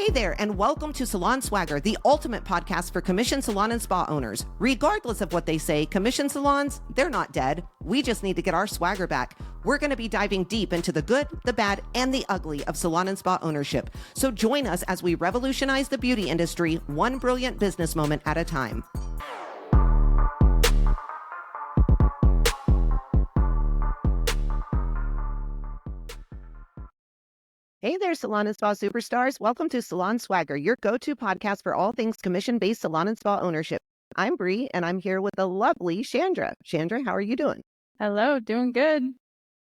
Hey there, and welcome to Salon Swagger, the ultimate podcast for commission salon and spa owners. Regardless of what they say, commission salons, they're not dead. We just need to get our swagger back. We're going to be diving deep into the good, the bad, and the ugly of salon and spa ownership. So join us as we revolutionize the beauty industry, one brilliant business moment at a time. Hey there, salon and spa superstars. Welcome to Salon Swagger, your go-to podcast for all things commission-based salon and spa ownership. I'm Brie, and I'm here with the lovely Chandra. Chandra, how are you doing? Hello, doing good.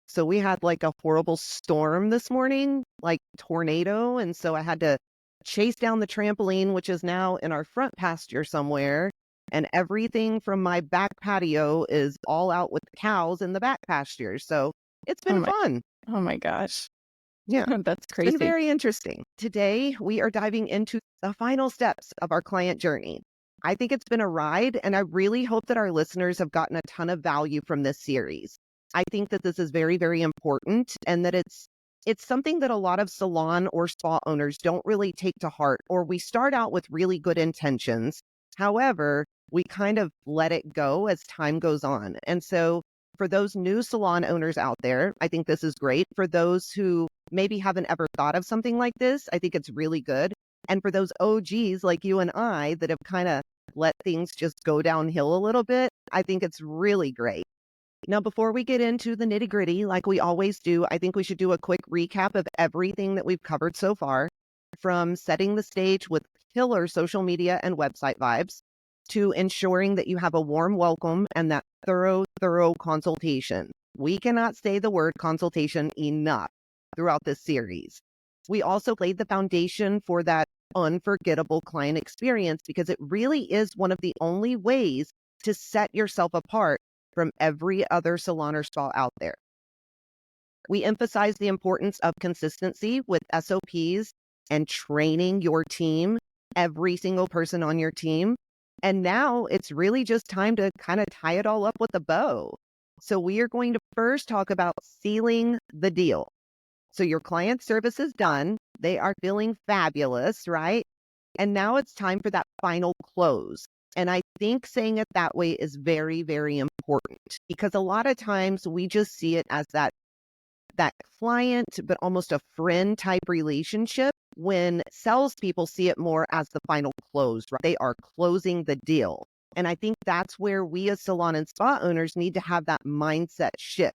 So we had like a horrible storm this morning, like tornado, and so I had to chase down the trampoline, which is now in our front pasture somewhere, and everything from my back patio is all out with the cows in the back pasture. So it's been fun. Oh my gosh. Yeah. That's It's crazy. been very interesting. Today, we are diving into the final steps of our client journey. I think it's been a ride, and I really hope that our listeners have gotten a ton of value from this series. I think that this is very, very important, and that it's something that a lot of salon or spa owners don't really take to heart, or we start out with really good intentions. However, we kind of let it go as time goes on. And so for those new salon owners out there, I think this is great. For those who maybe haven't ever thought of something like this, I think it's really good. And for those OGs like you and I that have kind of let things just go downhill a little bit, I think it's really great. Now, before we get into the nitty gritty, like we always do, I think we should do a quick recap of everything that we've covered so far, from setting the stage with killer social media and website vibes, to ensuring that you have a warm welcome and that thorough consultation. We cannot say the word consultation enough throughout this series. We also laid the foundation for that unforgettable client experience because it really is one of the only ways to set yourself apart from every other salon or spa out there. We emphasize the importance of consistency with SOPs and training your team, every single person on your team. And now it's really just time to kind of tie it all up with a bow. So we are going to first talk about sealing the deal. So your client service is done. They are feeling fabulous, right? And now it's time for that final close. And I think saying it that way is very, very important because a lot of times we just see it as that client, but almost a friend type relationship, when salespeople see it more as the final close, right? They are closing the deal. And I think that's where we as salon and spa owners need to have that mindset shift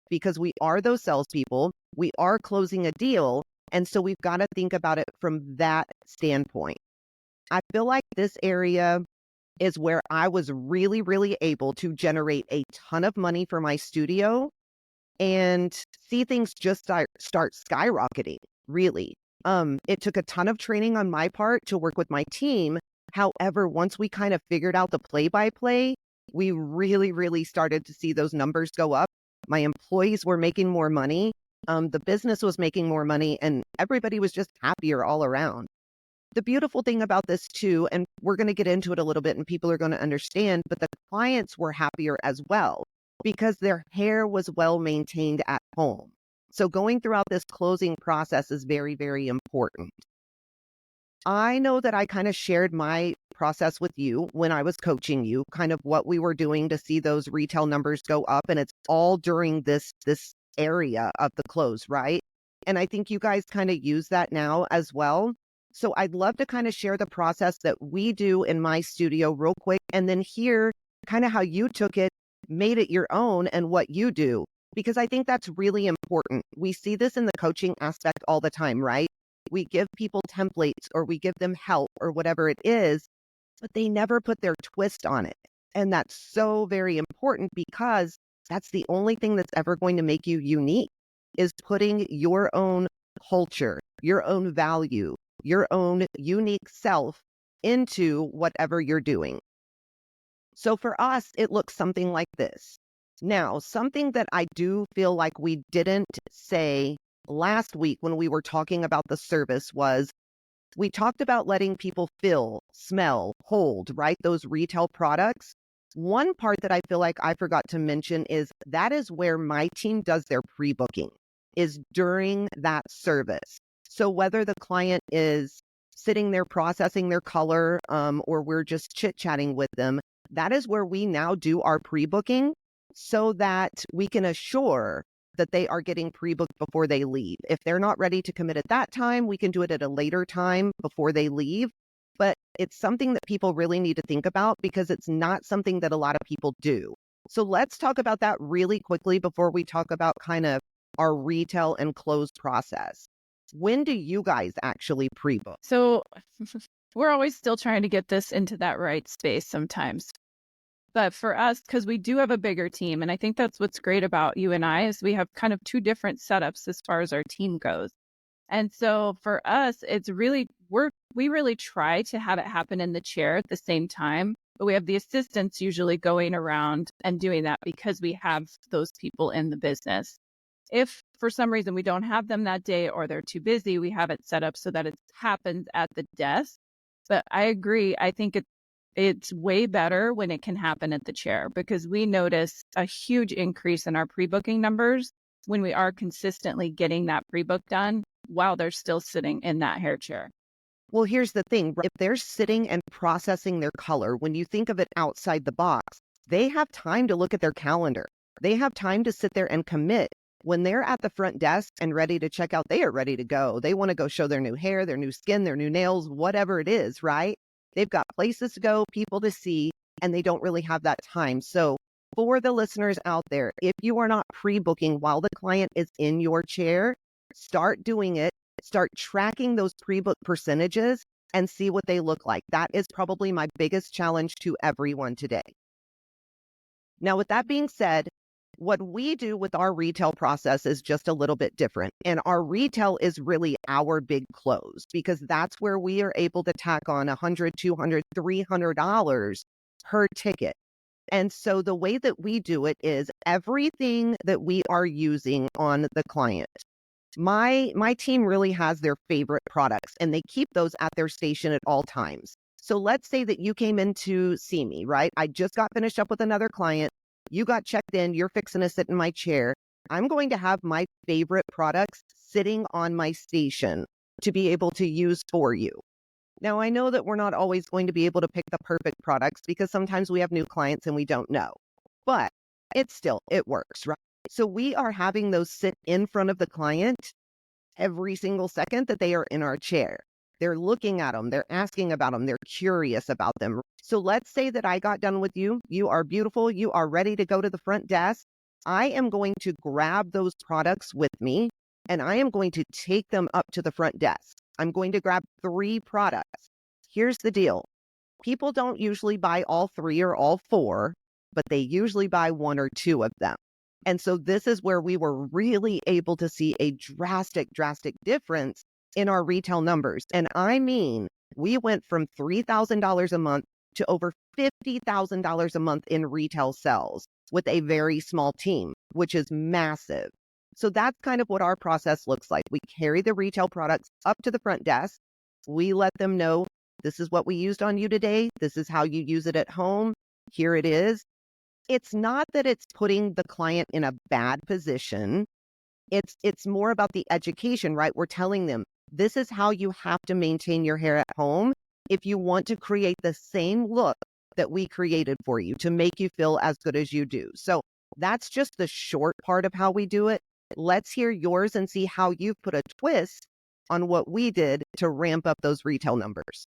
because we are those salespeople. We are closing a deal. And so we've got to think about it from that standpoint. I feel like this area is where I was really, really able to generate a ton of money for my studio and see things just start skyrocketing, really. It took a ton of training on my part to work with my team. However, once we kind of figured out the play-by-play, we really, really started to see those numbers go up. My employees were making more money. The business was making more money, and everybody was just happier all around. The beautiful thing about this too, and we're going to get into it a little bit and people are going to understand, but the clients were happier as well because their hair was well maintained at home. So going throughout this closing process is very, very important. I know that I kind of shared my process with you when I was coaching you, kind of what we were doing to see those retail numbers go up. And it's all during this area of the close, right? And I think you guys kind of use that now as well. So I'd love to kind of share the process that we do in my studio real quick and then hear kind of how you took it, made it your own and what you do, because I think that's really important. We see this in the coaching aspect all the time, right? We give people templates or we give them help or whatever it is, but they never put their twist on it. And that's so very important because that's the only thing that's ever going to make you unique is putting your own culture, your own value, your own unique self into whatever you're doing. So for us, it looks something like this. Now, something that I do feel like we didn't say last week when we were talking about the service was we talked about letting people feel, smell, hold, right? Those retail products. One part that I feel like I forgot to mention is that is where my team does their pre-booking, is during that service. So whether the client is sitting there processing their color, or we're just chit-chatting with them, that is where we now do our pre-booking so that we can assure that they are getting pre-booked before they leave. If they're not ready to commit at that time, we can do it at a later time before they leave. But it's something that people really need to think about because it's not something that a lot of people do. So let's talk about that really quickly before we talk about kind of our retail and close process. When do you guys actually pre-book? So we're always still trying to get this into that right space sometimes. But for us, because we do have a bigger team, and I think that's what's great about you and I is we have kind of two different setups as far as our team goes. And so for us, it's really we really try to have it happen in the chair at the same time, but we have the assistants usually going around and doing that because we have those people in the business. If for some reason we don't have them that day or they're too busy, we have it set up so that it happens at the desk. But I agree. I think it's way better when it can happen at the chair because we notice a huge increase in our pre-booking numbers when we are consistently getting that pre-book done while they're still sitting in that hair chair. Well, here's the thing. If they're sitting and processing their color, when you think of it outside the box, they have time to look at their calendar. They have time to sit there and commit. When they're at the front desk and ready to check out, they are ready to go. They want to go show their new hair, their new skin, their new nails, whatever it is, right? They've got places to go, people to see, and they don't really have that time. So for the listeners out there, if you are not pre-booking while the client is in your chair, start doing it. Start tracking those pre-book percentages and see what they look like. That is probably my biggest challenge to everyone today. Now, with that being said, what we do with our retail process is just a little bit different. And our retail is really our big close because that's where we are able to tack on $100, $200, $300 per ticket. And so the way that we do it is everything that we are using on the client. My team really has their favorite products and they keep those at their station at all times. So let's say that you came in to see me, right? I just got finished up with another client. You got checked in, you're fixing to sit in my chair. I'm going to have my favorite products sitting on my station to be able to use for you. Now, I know that we're not always going to be able to pick the perfect products because sometimes we have new clients and we don't know, but it works, right? So we are having those sit in front of the client every single second that they are in our chair. They're looking at them, they're asking about them, they're curious about them. So let's say that I got done with you. You are beautiful. You are ready to go to the front desk. I am going to grab those products with me and I am going to take them up to the front desk. I'm going to grab 3 products. Here's the deal. People don't usually buy all 3 or all 4, but they usually buy 1 or 2 of them. And so this is where we were really able to see a drastic difference in our retail numbers. And I mean, we went from $3,000 a month to over $50,000 a month in retail sales with a very small team, which is massive. So that's kind of what our process looks like. We carry the retail products up to the front desk. We let them know, this is what we used on you today. This is how you use it at home. Here it is. It's not that it's putting the client in a bad position. It's more about the education, right? We're telling them, this is how you have to maintain your hair at home if you want to create the same look that we created for you to make you feel as good as you do. So that's just the short part of how we do it. Let's hear yours and see how you've put a twist on what we did to ramp up those retail numbers.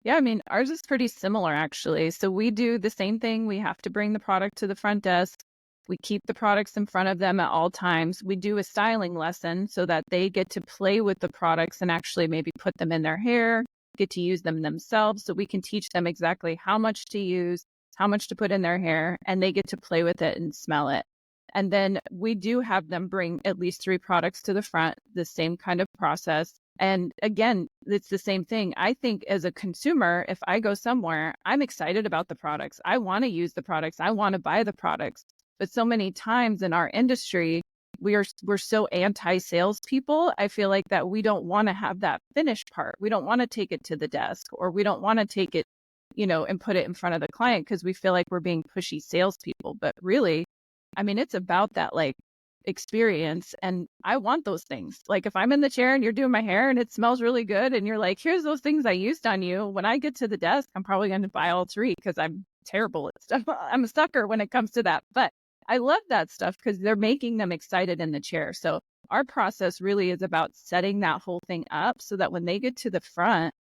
Yeah, I mean, ours is pretty similar actually. So we do the same thing. We have to bring the product to the front desk. We keep the products in front of them at all times. We do a styling lesson so that they get to play with the products and actually maybe put them in their hair, get to use them themselves. So we can teach them exactly how much to use, how much to put in their hair, and they get to play with it and smell it. And then we do have them bring at least 3 products to the front, the same kind of process. And again, it's the same thing. I think as a consumer, if I go somewhere, I'm excited about the products. I want to use the products. I want to buy the products. But so many times in our industry, we're so anti-salespeople. I feel like that we don't want to have that finished part. We don't want to take it to the desk, or we don't want to take it, and put it in front of the client because we feel like we're being pushy salespeople. But really, I mean, it's about that like experience. And I want those things. Like if I'm in the chair and you're doing my hair and it smells really good and you're like, here's those things I used on you. When I get to the desk, I'm probably going to buy all three because I'm terrible at stuff. I'm a sucker when it comes to that. But I love that stuff because they're making them excited in the chair. So our process really is about setting that whole thing up so that when they get to the front,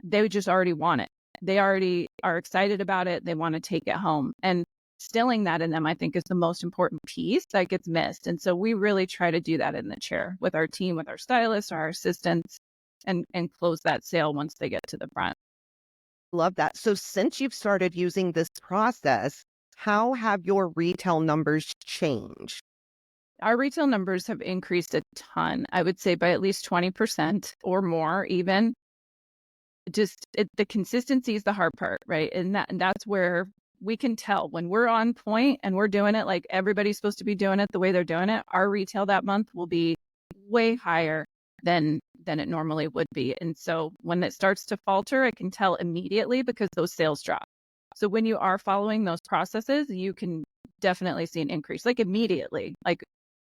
they just already want it. They already are excited about it. They want to take it home. And instilling that in them, I think, is the most important piece that gets missed. And so we really try to do that in the chair with our team, with our stylists, our assistants, and close that sale once they get to the front. Love that. So since you've started using this process, how have your retail numbers changed? Our retail numbers have increased a ton, I would say by at least 20% or more even. The consistency is the hard part, right? And that's where we can tell when we're on point and we're doing it like everybody's supposed to be doing it the way they're doing it. Our retail that month will be way higher than it normally would be. And so when it starts to falter, I can tell immediately because those sales drop. So when you are following those processes, you can definitely see an increase, like immediately, like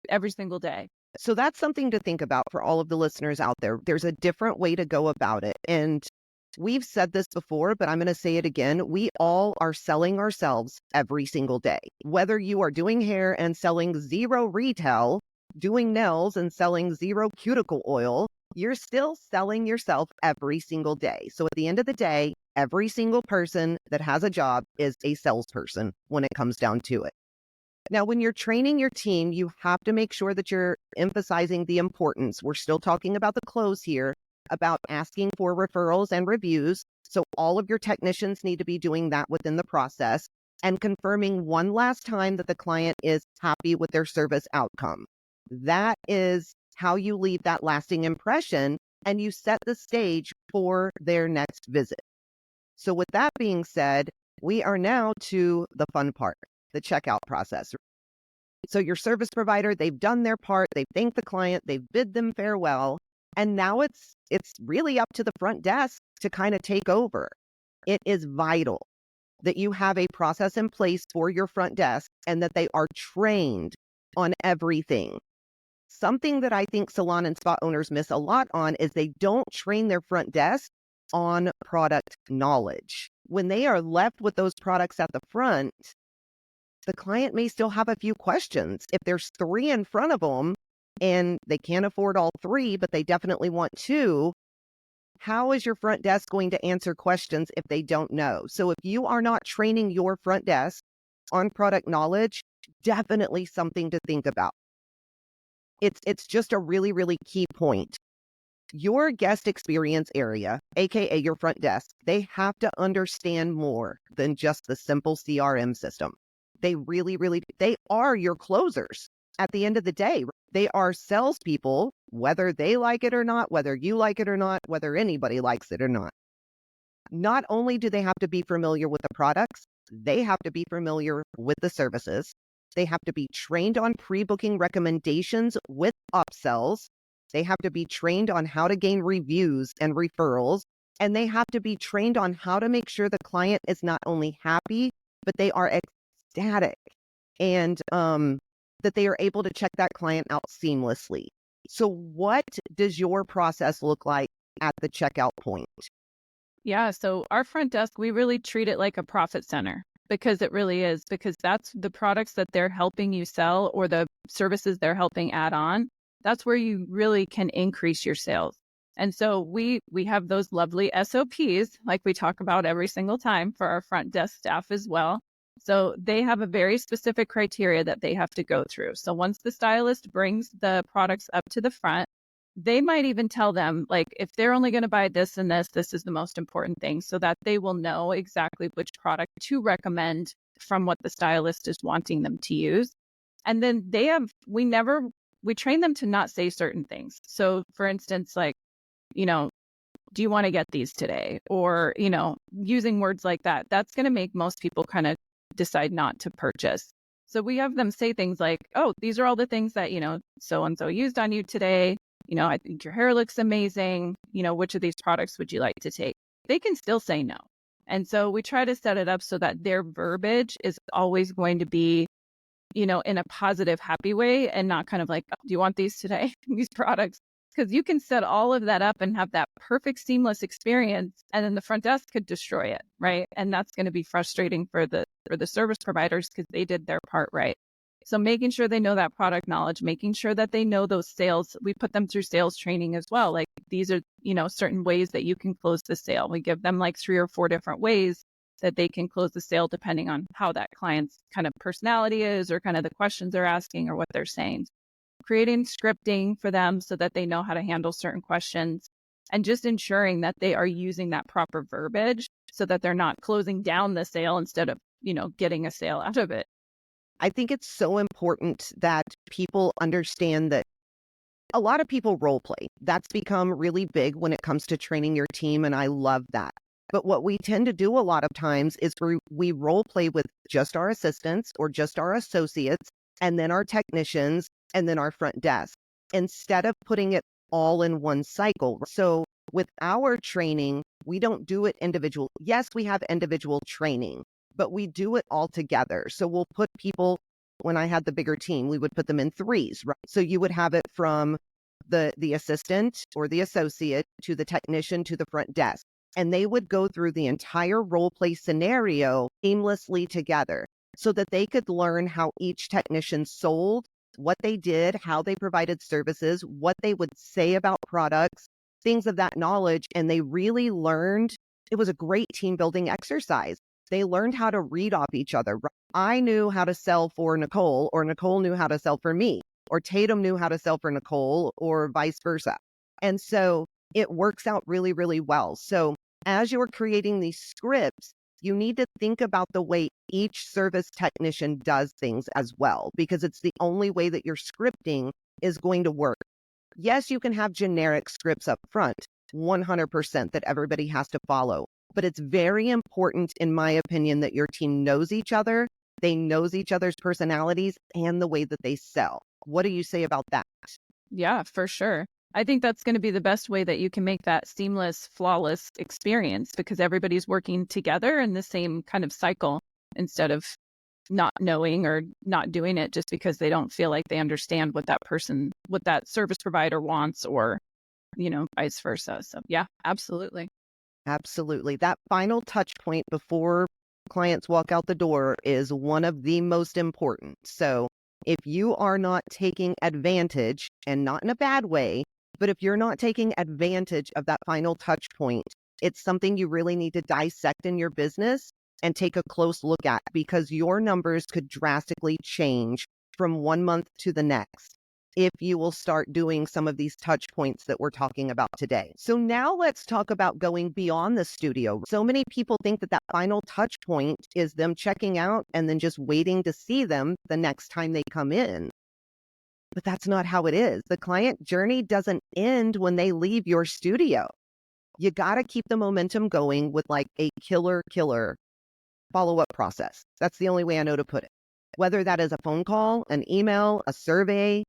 every single day. So that's something to think about for all of the listeners out there. There's a different way to go about it. And we've said this before, but I'm going to say it again. We all are selling ourselves every single day. Whether you are doing hair and selling zero retail, doing nails and selling zero cuticle oil, you're still selling yourself every single day. So at the end of the day, every single person that has a job is a salesperson when it comes down to it. Now, when you're training your team, you have to make sure that you're emphasizing the importance. We're still talking about the close here, about asking for referrals and reviews. So all of your technicians need to be doing that within the process and confirming one last time that the client is happy with their service outcome. That is how you leave that lasting impression and you set the stage for their next visit. So with that being said, we are now to the fun part, the checkout process. So your service provider, they've done their part, they've thanked the client, they've bid them farewell, and now it's really up to the front desk to kind of take over. It is vital that you have a process in place for your front desk and that they are trained on everything. Something that I think salon and spa owners miss a lot on is they don't train their front desk on product knowledge. When they are left with those products at the front, the client may still have a few questions. If there's three in front of them and they can't afford all three, but they definitely want two, how is your front desk going to answer questions if they don't know? So if you are not training your front desk on product knowledge, definitely something to think about. It's just a really, really key point. Your guest experience area, aka your front desk, they have to understand more than just the simple CRM system. They really, really, they are your closers at the end of the day. They are salespeople, whether they like it or not, whether you like it or not, whether anybody likes it or not. Not only do they have to be familiar with the products, they have to be familiar with the services. They have to be trained on pre-booking recommendations with upsells. They have to be trained on how to gain reviews and referrals. And they have to be trained on how to make sure the client is not only happy, but they are ecstatic and that they are able to check that client out seamlessly. So what does your process look like at the checkout point? Yeah. So our front desk, we really treat it like a profit center because it really is, because that's the products that they're helping you sell or the services they're helping add on. That's where you really can increase your sales. And so we have those lovely SOPs, like we talk about every single time for our front desk staff as well. So they have a very specific criteria that they have to go through. So once the stylist brings the products up to the front, they might even tell them, like, if they're only going to buy this and this is the most important thing, so that they will know exactly which product to recommend from what the stylist is wanting them to use. And then we train them to not say certain things. So for instance, like, do you want to get these today? Or, using words like that, that's going to make most people kind of decide not to purchase. So we have them say things like, oh, these are all the things that, so-and-so used on you today. I think your hair looks amazing. Which of these products would you like to take? They can still say no. And so we try to set it up so that their verbiage is always going to be, in a positive, happy way and not kind of like, "Oh, do you want these today?" These products. Because you can set all of that up and have that perfect seamless experience, and then the front desk could destroy it, right? And that's going to be frustrating for the service providers because they did their part right. So making sure they know that product knowledge, making sure that they know those sales, we put them through sales training as well. Like these are, certain ways that you can close the sale. We give them like 3 or 4 different ways that they can close the sale depending on how that client's kind of personality is or kind of the questions they're asking or what they're saying. Creating scripting for them so that they know how to handle certain questions and just ensuring that they are using that proper verbiage so that they're not closing down the sale instead of, getting a sale out of it. I think it's so important that people understand that a lot of people role play. That's become really big when it comes to training your team, and I love that. But what we tend to do a lot of times is we role play with just our assistants or just our associates, and then our technicians, and then our front desk, instead of putting it all in one cycle. So with our training, we don't do it individual. Yes, we have individual training, but we do it all together. So we'll put people, when I had the bigger team, we would put them in threes, right? So you would have it from the assistant or the associate to the technician to the front desk. And they would go through the entire role play scenario seamlessly together so that they could learn how each technician sold, what they did, how they provided services, what they would say about products, things of that knowledge. And they really learned, it was a great team building exercise. They learned how to read off each other. I knew how to sell for Nicole, or Nicole knew how to sell for me, or Tatum knew how to sell for Nicole, or vice versa. And so it works out really, really well. So as you're creating these scripts, you need to think about the way each service technician does things as well, because it's the only way that your scripting is going to work. Yes, you can have generic scripts up front, 100% that everybody has to follow. But it's very important, in my opinion, that your team knows each other, they knows each other's personalities and the way that they sell. What do you say about that? Yeah, for sure. I think that's going to be the best way that you can make that seamless, flawless experience because everybody's working together in the same kind of cycle instead of not knowing or not doing it just because they don't feel like they understand what that service provider wants or, vice versa. So yeah, absolutely. Absolutely. That final touch point before clients walk out the door is one of the most important. So if you are not taking advantage, and not in a bad way, but if you're not taking advantage of that final touch point, it's something you really need to dissect in your business and take a close look at, because your numbers could drastically change from one month to the next if you will start doing some of these touch points that we're talking about today. So now let's talk about going beyond the studio. So many people think that that final touch point is them checking out and then just waiting to see them the next time they come in. But that's not how it is. The client journey doesn't end when they leave your studio. You got to keep the momentum going with like a killer follow-up process. That's the only way I know to put it. Whether that is a phone call, an email, a survey,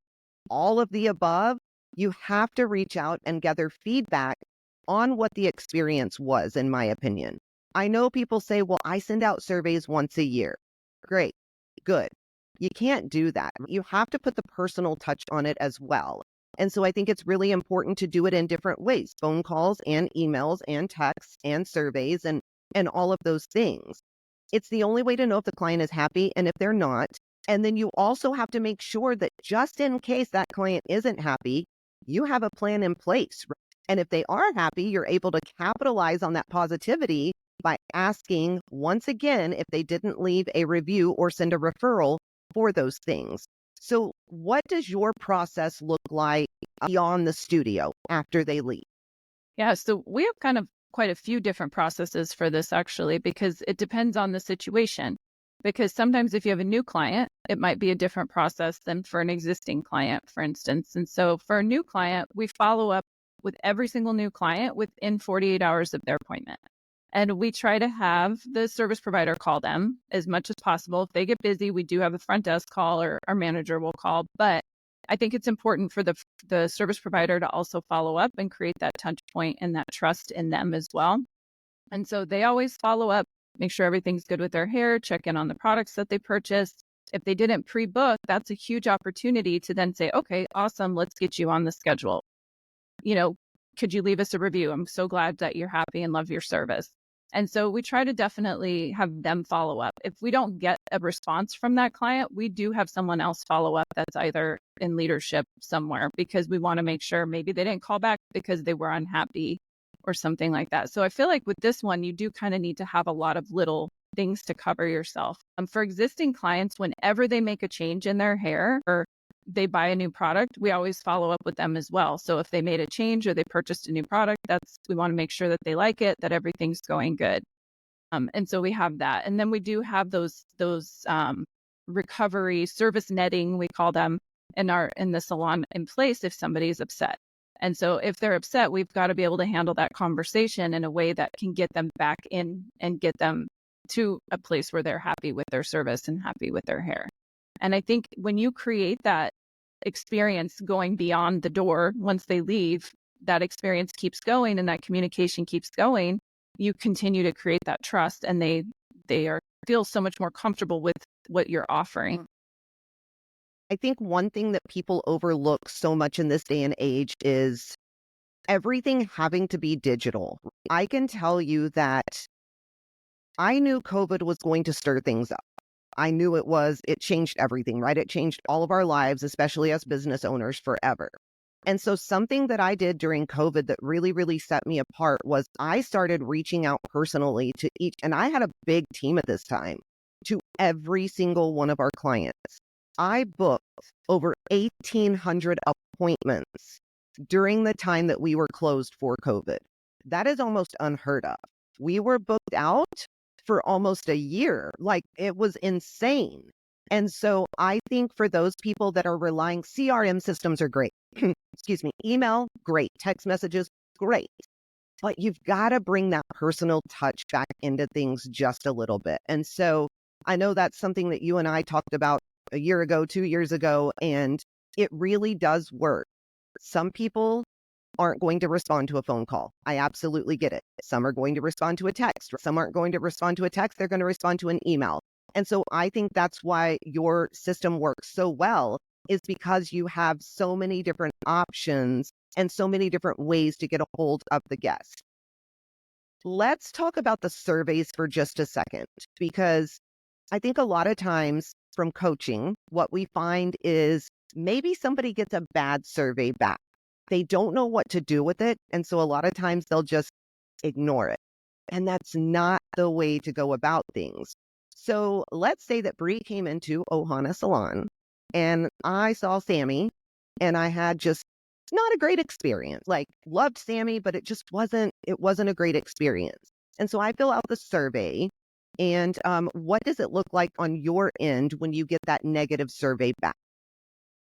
all of the above, you have to reach out and gather feedback on what the experience was, in my opinion. I know people say, well, I send out surveys once a year. Great, good. You can't do that. You have to put the personal touch on it as well. And so I think it's really important to do it in different ways, phone calls and emails and texts and surveys and all of those things. It's the only way to know if the client is happy and if they're not. And then you also have to make sure that just in case that client isn't happy, you have a plan in place. Right? And if they are happy, you're able to capitalize on that positivity by asking once again if they didn't leave a review or send a referral for those things. So what does your process look like beyond the studio after they leave? Yeah, so we have kind of quite a few different processes for this actually, because it depends on the situation. Because sometimes if you have a new client, it might be a different process than for an existing client, for instance. And so for a new client, we follow up with every single new client within 48 hours of their appointment. And we try to have the service provider call them as much as possible. If they get busy, we do have a front desk call or our manager will call. But I think it's important for the service provider to also follow up and create that touch point and that trust in them as well. And so they always follow up, make sure everything's good with their hair, check in on the products that they purchased. If they didn't pre-book, that's a huge opportunity to then say, okay, awesome, let's get you on the schedule. You know, could you leave us a review? I'm so glad that you're happy and love your service. And so we try to definitely have them follow up. If we don't get a response from that client, we do have someone else follow up that's either in leadership somewhere, because we want to make sure maybe they didn't call back because they were unhappy or something like that. So I feel like with this one, you do kind of need to have a lot of little things to cover yourself. For existing clients, whenever they make a change in their hair or they buy a new product, we always follow up with them as well. So if they made a change or they purchased a new product, we want to make sure that they like it, that everything's going good. And so we have that. And then we do have those recovery service netting, we call them, in the salon in place if somebody's upset. And so if they're upset, we've got to be able to handle that conversation in a way that can get them back in and get them to a place where they're happy with their service and happy with their hair. And I think when you create that experience going beyond the door, once they leave, that experience keeps going and that communication keeps going, you continue to create that trust, and they feel so much more comfortable with what you're offering. I think one thing that people overlook so much in this day and age is everything having to be digital. I can tell you that I knew COVID was going to stir things up. I knew it changed everything, right? It changed all of our lives, especially as business owners, forever. And so something that I did during COVID that really, really set me apart was I started reaching out personally to each, and I had a big team at this time, to every single one of our clients. I booked over 1,800 appointments during the time that we were closed for COVID. That is almost unheard of. We were booked out for almost a year. Like, it was insane. And so I think for those people that are relying, CRM systems are great. Excuse me. Email, great. Text messages, great. But you've got to bring that personal touch back into things just a little bit. And so I know that's something that you and I talked about a year ago, 2 years ago, and it really does work. Some people aren't going to respond to a phone call. I absolutely get it. Some are going to respond to a text. Some aren't going to respond to a text. They're going to respond to an email. And so I think that's why your system works so well, is because you have so many different options and so many different ways to get a hold of the guest. Let's talk about the surveys for just a second, because I think a lot of times from coaching, what we find is maybe somebody gets a bad survey back. They don't know what to do with it. And so a lot of times they'll just ignore it. And that's not the way to go about things. So let's say that Brie came into Ohana Salon and I saw Sammy and I had just not a great experience. Like, loved Sammy, but it wasn't a great experience. And so I fill out the survey. And what does it look like on your end when you get that negative survey back?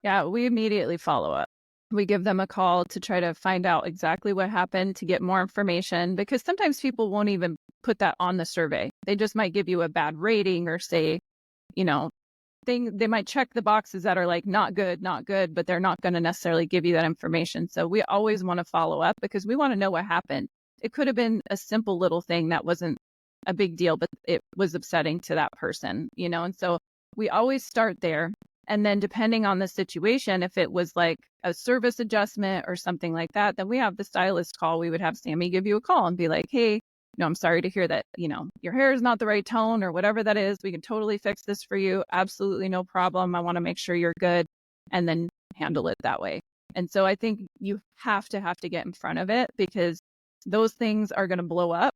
Yeah, we immediately follow up. We give them a call to try to find out exactly what happened, to get more information, because sometimes people won't even put that on the survey. They just might give you a bad rating or say, you know, they might check the boxes that are like not good, but they're not going to necessarily give you that information. So we always want to follow up because we want to know what happened. It could have been a simple little thing that wasn't a big deal, but it was upsetting to that person, and so we always start there. And then depending on the situation, if it was like a service adjustment or something like that, then we have the stylist call. We would have Sammy give you a call and be like, hey, I'm sorry to hear that, your hair is not the right tone or whatever that is. We can totally fix this for you. Absolutely no problem. I want to make sure you're good, and then handle it that way. And so I think you have to get in front of it, because those things are going to blow up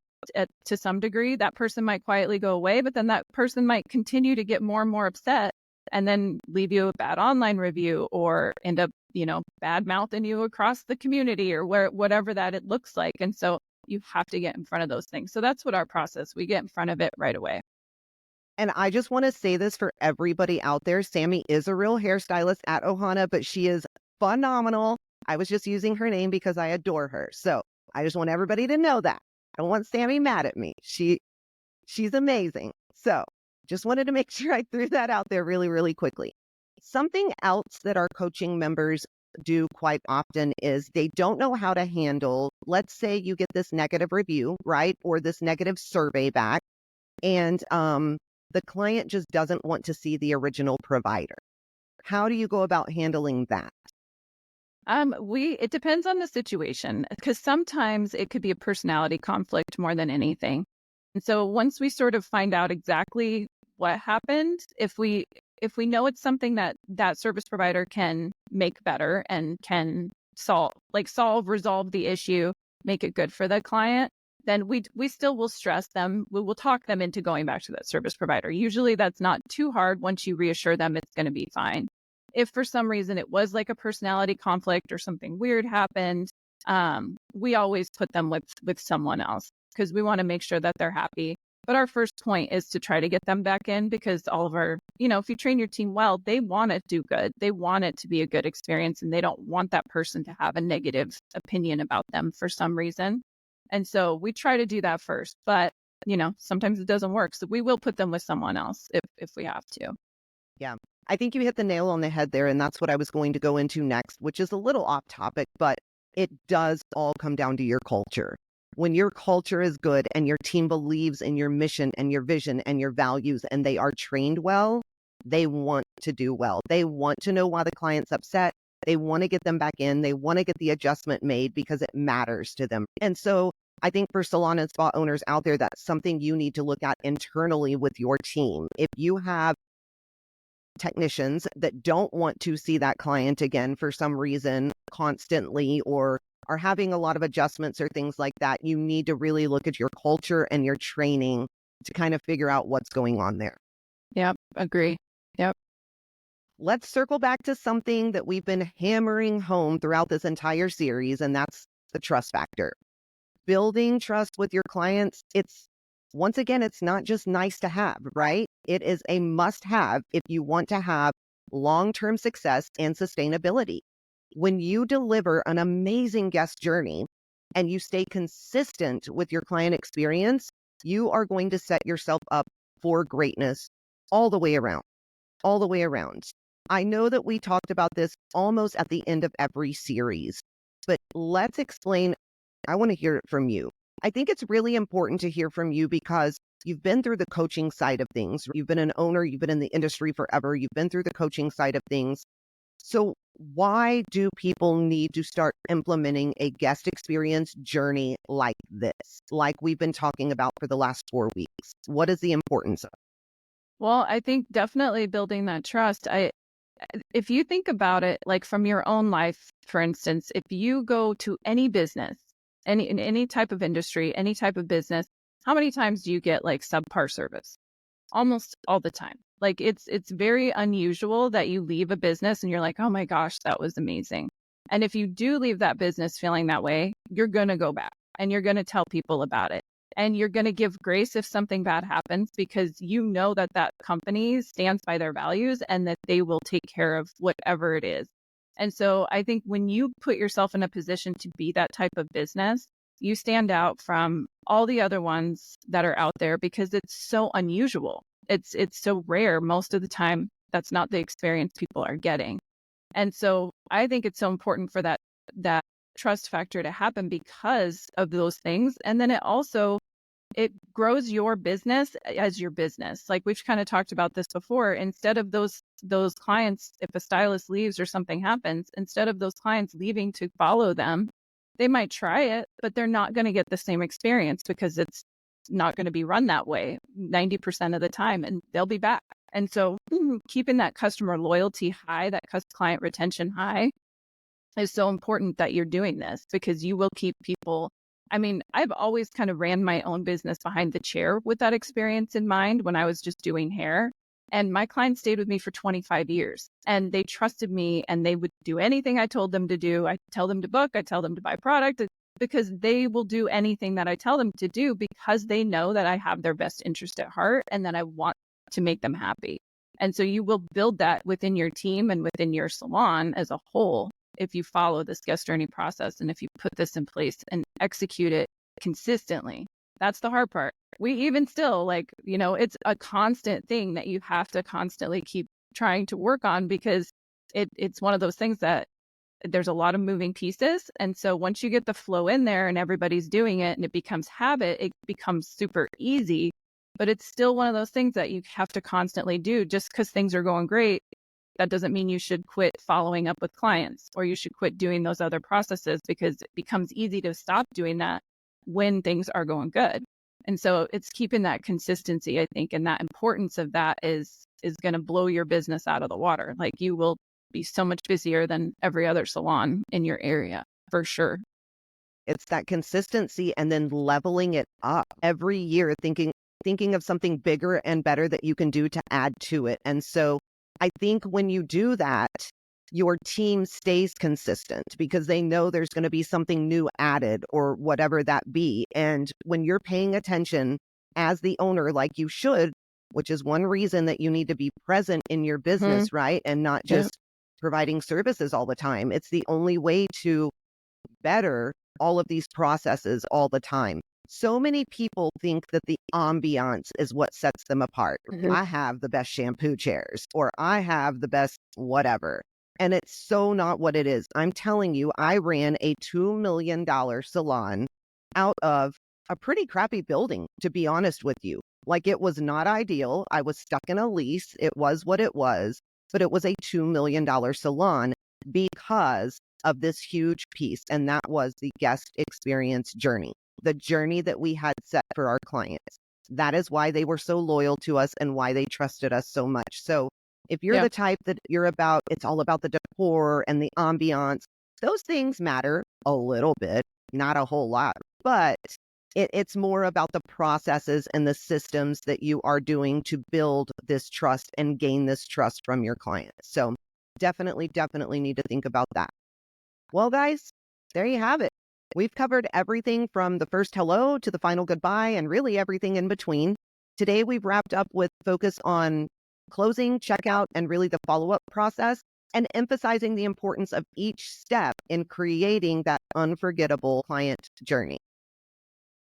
to some degree. That person might quietly go away, but then that person might continue to get more and more upset and then leave you a bad online review or end up, bad mouthing you across the community or whatever that it looks like. And so you have to get in front of those things. So that's what our process, we get in front of it right away. And I just want to say this for everybody out there. Sammy is a real hairstylist at Ohana, but she is phenomenal. I was just using her name because I adore her. So I just want everybody to know that. I don't want Sammy mad at me. She's amazing. So just wanted to make sure I threw that out there really, really quickly. Something else that our coaching members do quite often is they don't know how to handle, let's say you get this negative review, right? Or this negative survey back. And The client just doesn't want to see the original provider. How do you go about handling that? It depends on the situation because sometimes it could be a personality conflict more than anything. And so once we sort of find out exactly what happened, if we know it's something that that service provider can make better and can resolve the issue, make it good for the client, then we still will stress them. We will talk them into going back to that service provider. Usually that's not too hard once you reassure them it's going to be fine. If for some reason it was like a personality conflict or something weird happened, we always put them with someone else because we want to make sure that they're happy. But our first point is to try to get them back in because all of our, if you train your team well, they want to do good. They want it to be a good experience and they don't want that person to have a negative opinion about them for some reason. And so we try to do that first, but sometimes it doesn't work. So we will put them with someone else if we have to. Yeah. I think you hit the nail on the head there. And that's what I was going to go into next, which is a little off topic, but it does all come down to your culture. When your culture is good and your team believes in your mission and your vision and your values and they are trained well, they want to do well. They want to know why the client's upset. They want to get them back in. They want to get the adjustment made because it matters to them. And so I think for salon and spa owners out there, that's something you need to look at internally with your team. If you have technicians that don't want to see that client again for some reason constantly or are having a lot of adjustments or things like that, you need to really look at your culture and your training to kind of figure out what's going on there. Yep, agree. Yep. Let's circle back to something that we've been hammering home throughout this entire series, and that's the trust factor. Building trust with your clients, once again, it's not just nice to have, right? It is a must have if you want to have long-term success and sustainability. When you deliver an amazing guest journey and you stay consistent with your client experience, you are going to set yourself up for greatness all the way around, all the way around. I know that we talked about this almost at the end of every series, but let's explain. I want to hear it from you. I think it's really important to hear from you because you've been through the coaching side of things. You've been an owner, you've been in the industry forever, you've been through the coaching side of things. So why do people need to start implementing a guest experience journey like this, like we've been talking about for the last 4 weeks? What is the importance of it? Well, I think definitely building that trust. If you think about it, like from your own life, for instance, if you go to any business, in any type of industry, any type of business, how many times do you get like subpar service? Almost all the time. Like it's very unusual that you leave a business and you're like, oh my gosh, that was amazing. And if you do leave that business feeling that way, you're going to go back and you're going to tell people about it. And you're going to give grace if something bad happens because you know that that company stands by their values and that they will take care of whatever it is. And so I think when you put yourself in a position to be that type of business, you stand out from all the other ones that are out there because it's so unusual. It's so rare. Most of the time, that's not the experience people are getting. And so I think it's so important for that trust factor to happen because of those things. And then it grows your business as your business. Like we've kind of talked about this before. Instead of those clients, if a stylist leaves or something happens, instead of those clients leaving to follow them, they might try it, but they're not going to get the same experience because it's not going to be run that way 90% of the time, and they'll be back. And so keeping that customer loyalty high, that client retention high is so important that you're doing this because you will keep people. I mean, I've always kind of ran my own business behind the chair with that experience in mind when I was just doing hair. And my clients stayed with me for 25 years and they trusted me and they would do anything I told them to do. I tell them to book, I tell them to buy product because they will do anything that I tell them to do because they know that I have their best interest at heart and that I want to make them happy. And so you will build that within your team and within your salon as a whole if you follow this guest journey process and if you put this in place and execute it consistently. That's the hard part. We even still it's a constant thing that you have to constantly keep trying to work on because it's one of those things that there's a lot of moving pieces. And so once you get the flow in there and everybody's doing it and it becomes habit, it becomes super easy but it's still one of those things that you have to constantly do. Just because things are going great, that doesn't mean you should quit following up with clients or you should quit doing those other processes, because it becomes easy to stop doing that when things are going good. And so it's keeping that consistency, I think, and that importance of that is going to blow your business out of the water. Like, you will be so much busier than every other salon in your area, for sure. It's that consistency and then leveling it up every year, thinking of something bigger and better that you can do to add to it. And so I think when you do that, your team stays consistent because they know there's going to be something new added or whatever that be. And when you're paying attention as the owner, like you should, which is one reason that you need to be present in your business, right? And not just providing services all the time. It's the only way to better all of these processes all the time. So many people think that the ambiance is what sets them apart. I have the best shampoo chairs, or I have the best whatever. And it's so not what it is. I'm telling you, I ran a $2 million salon out of a pretty crappy building, to be honest with you. Like, it was not ideal. I was stuck in a lease. It was what it was, but it was a $2 million salon because of this huge piece. And that was the guest experience journey, the journey that we had set for our clients. That is why they were so loyal to us and why they trusted us so much. So if you're the type that you're about, it's all about the decor and the ambiance, those things matter a little bit, not a whole lot, but it's more about the processes and the systems that you are doing to build this trust and gain this trust from your clients. So definitely need to think about that. Well, guys, there you have it. We've covered everything from the first hello to the final goodbye and really everything in between. Today, we've wrapped up with focus on closing, checkout, and really the follow-up process, and emphasizing the importance of each step in creating that unforgettable client journey.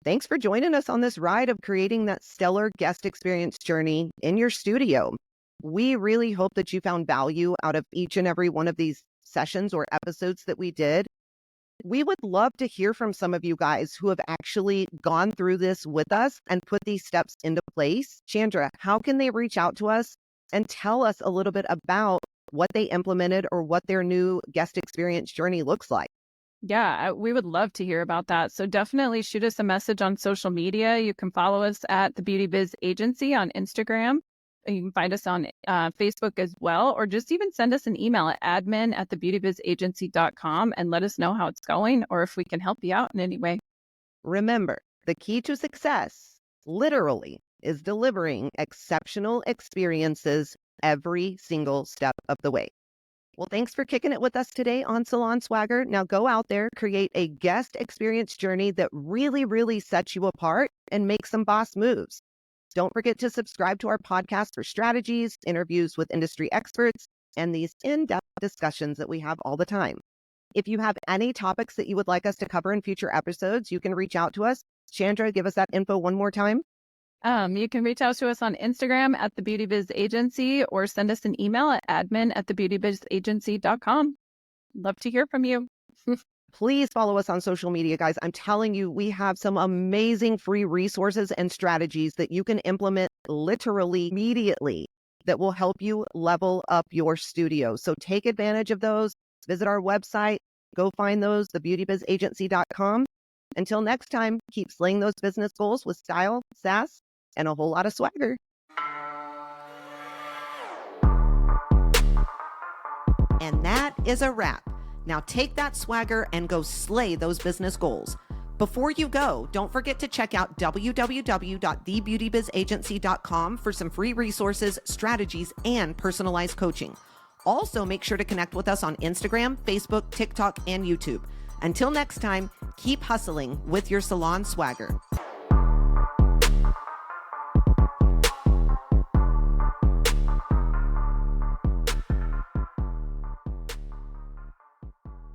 Thanks for joining us on this ride of creating that stellar guest experience journey in your studio. We really hope that you found value out of each and every one of these sessions or episodes that we did. We would love to hear from some of you guys who have actually gone through this with us and put these steps into place. Chandra, how can they reach out to us and tell us a little bit about what they implemented or what their new guest experience journey looks like? Yeah, we would love to hear about that. So definitely shoot us a message on social media. You can follow us at the Beauty Biz Agency on Instagram. You can find us on Facebook as well, or just even send us an email at admin@thebeautybizagency.com and let us know how it's going or if we can help you out in any way. Remember, the key to success literally is delivering exceptional experiences every single step of the way. Well, thanks for kicking it with us today on Salon Swagger. Now go out there, create a guest experience journey that really sets you apart and make some boss moves. Don't forget to subscribe to our podcast for strategies, interviews with industry experts, and these in-depth discussions that we have all the time. If you have any topics that you would like us to cover in future episodes, you can reach out to us. Chandra, give us that info one more time. You can reach out to us on Instagram at the Beauty Biz Agency or send us an email at admin@thebeautybizagency.com. Love to hear from you. Please follow us on social media, guys. I'm telling you, we have some amazing free resources and strategies that you can implement literally immediately that will help you level up your studio. So take advantage of those. Visit our website. Go find those, thebeautybizagency.com. Until next time, keep slaying those business goals with style, sass, and a whole lot of swagger. And that is a wrap. Now take that swagger and go slay those business goals. Before you go, don't forget to check out www.thebeautybizagency.com for some free resources, strategies, and personalized coaching. Also, make sure to connect with us on Instagram, Facebook, TikTok, and YouTube. Until next time, keep hustling with your salon swagger.